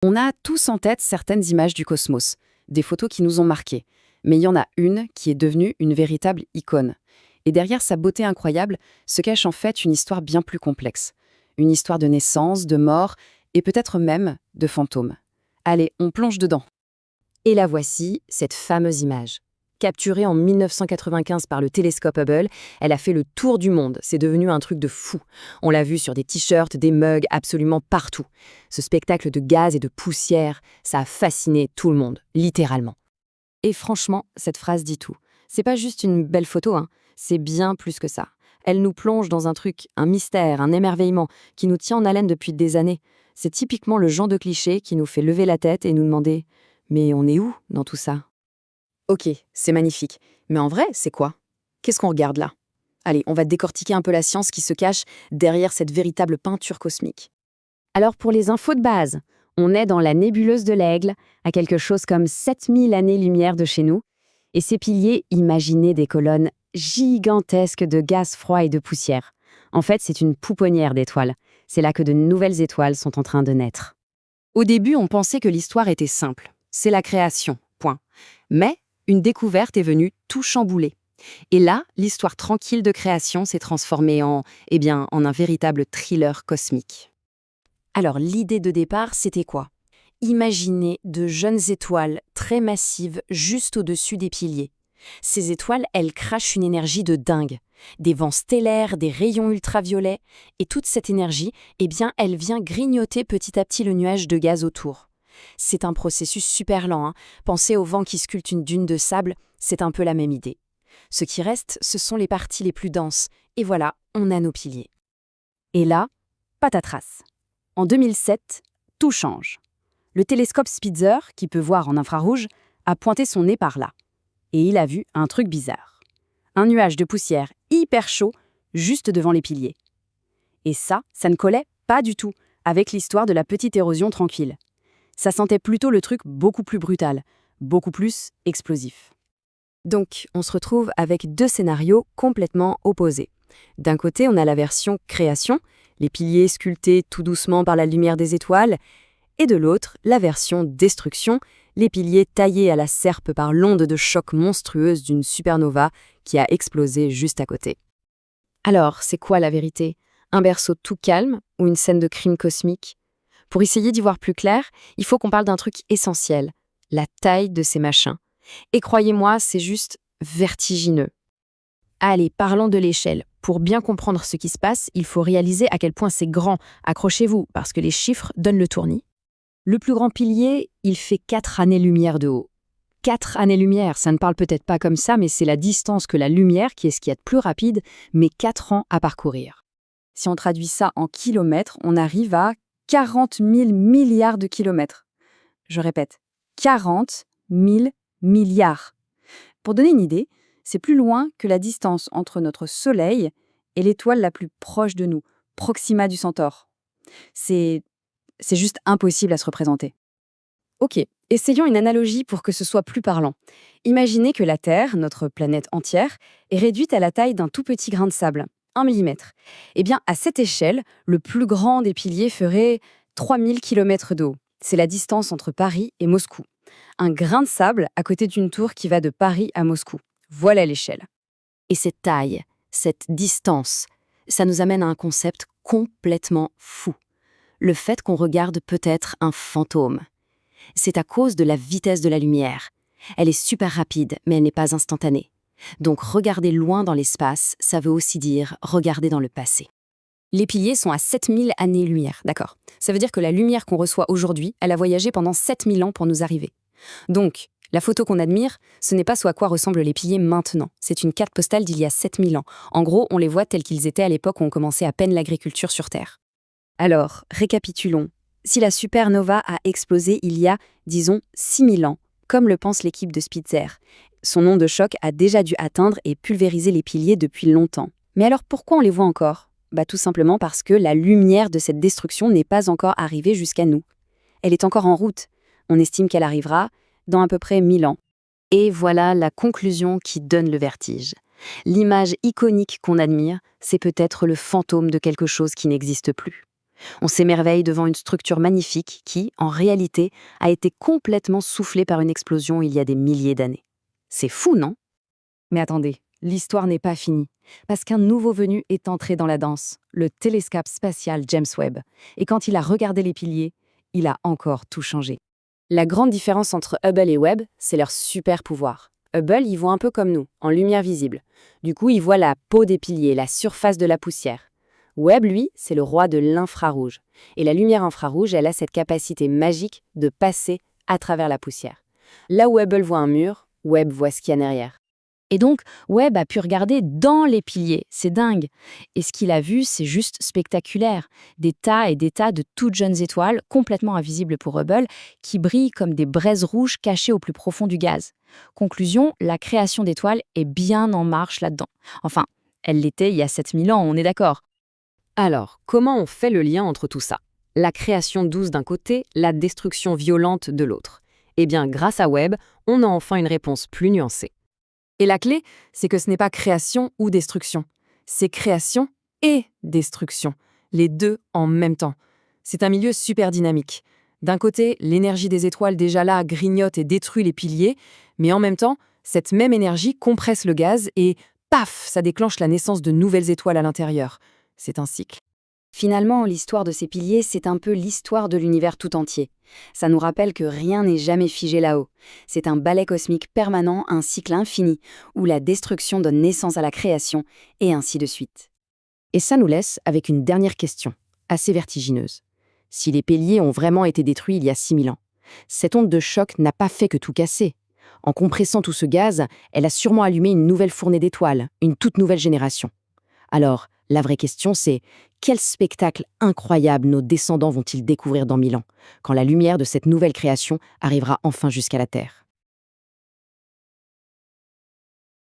On a tous en tête certaines images du cosmos, des photos qui nous ont marqués. Mais il y en a une qui est devenue une véritable icône. Et derrière sa beauté incroyable se cache en fait une histoire bien plus complexe. Une histoire de naissance, de mort et peut-être même de fantômes. Allez, on plonge dedans. Et la voici, cette fameuse image. Capturée en 1995 par le télescope Hubble, elle a fait le tour du monde. C'est devenu un truc de fou. On l'a vu sur des t-shirts, des mugs, absolument partout. Ce spectacle de gaz et de poussière, ça a fasciné tout le monde, littéralement. Et franchement, cette phrase dit tout. C'est pas juste une belle photo, hein. C'est bien plus que ça. Elle nous plonge dans un truc, un mystère, un émerveillement qui nous tient en haleine depuis des années. C'est typiquement le genre de cliché qui nous fait lever la tête et nous demander « Mais on est où dans tout ça ?» Ok, c'est magnifique. Mais en vrai, c'est quoi? Qu'est-ce qu'on regarde là? Allez, on va décortiquer un peu la science qui se cache derrière cette véritable peinture cosmique. Alors pour les infos de base, on est dans la nébuleuse de l'Aigle, à quelque chose comme 7000 années-lumière de chez nous, et ces piliers, imaginez des colonnes gigantesques de gaz froid et de poussière. En fait, c'est une pouponnière d'étoiles. C'est là que de nouvelles étoiles sont en train de naître. Au début, on pensait que l'histoire était simple. C'est la création, point. Mais une découverte est venue tout chambouler. Et là, l'histoire tranquille de création s'est transformée en un véritable thriller cosmique. Alors l'idée de départ, c'était quoi? Imaginez de jeunes étoiles très massives juste au-dessus des piliers. Ces étoiles, elles crachent une énergie de dingue. Des vents stellaires, des rayons ultraviolets, et toute cette énergie, elle vient grignoter petit à petit le nuage de gaz autour. C'est un processus super lent, hein. Pensez au vent qui sculpte une dune de sable, c'est un peu la même idée. Ce qui reste, ce sont les parties les plus denses, et voilà, on a nos piliers. Et là, patatras. En 2007, tout change. Le télescope Spitzer, qui peut voir en infrarouge, a pointé son nez par là. Et il a vu un truc bizarre. Un nuage de poussière hyper chaud juste devant les piliers. Et ça ne collait pas du tout avec l'histoire de la petite érosion tranquille. Ça sentait plutôt le truc beaucoup plus brutal, beaucoup plus explosif. Donc, on se retrouve avec deux scénarios complètement opposés. D'un côté, on a la version création, les piliers sculptés tout doucement par la lumière des étoiles, et de l'autre, la version destruction, les piliers taillés à la serpe par l'onde de choc monstrueuse d'une supernova qui a explosé juste à côté. Alors, c'est quoi la vérité? Un berceau tout calme ou une scène de crime cosmique? Pour essayer d'y voir plus clair, il faut qu'on parle d'un truc essentiel, la taille de ces machins. Et croyez-moi, c'est juste vertigineux. Allez, parlons de l'échelle. Pour bien comprendre ce qui se passe, il faut réaliser à quel point c'est grand. Accrochez-vous, parce que les chiffres donnent le tournis. Le plus grand pilier, il fait 4 années-lumière de haut. 4 années-lumière, ça ne parle peut-être pas comme ça, mais c'est la distance que la lumière, qui est ce qu'il y a de plus rapide, met 4 ans à parcourir. Si on traduit ça en kilomètres, on arrive à 40 000 milliards de kilomètres. Je répète, 40 000 milliards. Pour donner une idée, c'est plus loin que la distance entre notre Soleil et l'étoile la plus proche de nous, Proxima du Centaure. C'est juste impossible à se représenter. Ok, essayons une analogie pour que ce soit plus parlant. Imaginez que la Terre, notre planète entière, est réduite à la taille d'un tout petit grain de sable, 1 millimètre. Eh bien, à cette échelle, le plus grand des piliers ferait 3000 km de haut. C'est la distance entre Paris et Moscou. Un grain de sable à côté d'une tour qui va de Paris à Moscou. Voilà l'échelle. Et cette taille, cette distance, ça nous amène à un concept complètement fou. Le fait qu'on regarde peut-être un fantôme. C'est à cause de la vitesse de la lumière. Elle est super rapide, mais elle n'est pas instantanée. Donc regarder loin dans l'espace, ça veut aussi dire regarder dans le passé. Les piliers sont à 7000 années-lumière, d'accord. Ça veut dire que la lumière qu'on reçoit aujourd'hui, elle a voyagé pendant 7000 ans pour nous arriver. Donc, la photo qu'on admire, ce n'est pas ce à quoi ressemblent les piliers maintenant. C'est une carte postale d'il y a 7000 ans. En gros, on les voit tels qu'ils étaient à l'époque où on commençait à peine l'agriculture sur Terre. Alors, récapitulons. Si la supernova a explosé il y a, disons, 6000 ans, comme le pense l'équipe de Spitzer, son onde de choc a déjà dû atteindre et pulvériser les piliers depuis longtemps. Mais alors pourquoi on les voit encore? Tout simplement parce que la lumière de cette destruction n'est pas encore arrivée jusqu'à nous. Elle est encore en route. On estime qu'elle arrivera dans à peu près 1000 ans. Et voilà la conclusion qui donne le vertige. L'image iconique qu'on admire, c'est peut-être le fantôme de quelque chose qui n'existe plus. On s'émerveille devant une structure magnifique qui, en réalité, a été complètement soufflée par une explosion il y a des milliers d'années. C'est fou, non? Mais attendez, l'histoire n'est pas finie, parce qu'un nouveau venu est entré dans la danse, le télescope spatial James Webb. Et quand il a regardé les piliers, il a encore tout changé. La grande différence entre Hubble et Webb, c'est leur super pouvoir. Hubble, il voit un peu comme nous, en lumière visible. Du coup, il voit la peau des piliers, la surface de la poussière. Webb, lui, c'est le roi de l'infrarouge. Et la lumière infrarouge, elle a cette capacité magique de passer à travers la poussière. Là où Hubble voit un mur, Webb voit ce qu'il y a derrière. Et donc, Webb a pu regarder dans les piliers, c'est dingue. Et ce qu'il a vu, c'est juste spectaculaire. Des tas et des tas de toutes jeunes étoiles, complètement invisibles pour Hubble, qui brillent comme des braises rouges cachées au plus profond du gaz. Conclusion, la création d'étoiles est bien en marche là-dedans. Enfin, elle l'était il y a 7000 ans, on est d'accord. Alors, comment on fait le lien entre tout ça? La création douce d'un côté, la destruction violente de l'autre. Eh bien, grâce à Webb, on a enfin une réponse plus nuancée. Et la clé, c'est que ce n'est pas création ou destruction. C'est création et destruction. Les deux en même temps. C'est un milieu super dynamique. D'un côté, l'énergie des étoiles déjà là grignote et détruit les piliers, mais en même temps, cette même énergie compresse le gaz et paf, ça déclenche la naissance de nouvelles étoiles à l'intérieur. C'est un cycle. Finalement, l'histoire de ces piliers, c'est un peu l'histoire de l'univers tout entier. Ça nous rappelle que rien n'est jamais figé là-haut. C'est un ballet cosmique permanent, un cycle infini, où la destruction donne naissance à la création, et ainsi de suite. Et ça nous laisse avec une dernière question, assez vertigineuse. Si les piliers ont vraiment été détruits il y a 6000 ans, cette onde de choc n'a pas fait que tout casser. En compressant tout ce gaz, elle a sûrement allumé une nouvelle fournée d'étoiles, une toute nouvelle génération. Alors, la vraie question, c'est quel spectacle incroyable nos descendants vont-ils découvrir dans 1000 ans, quand la lumière de cette nouvelle création arrivera enfin jusqu'à la Terre?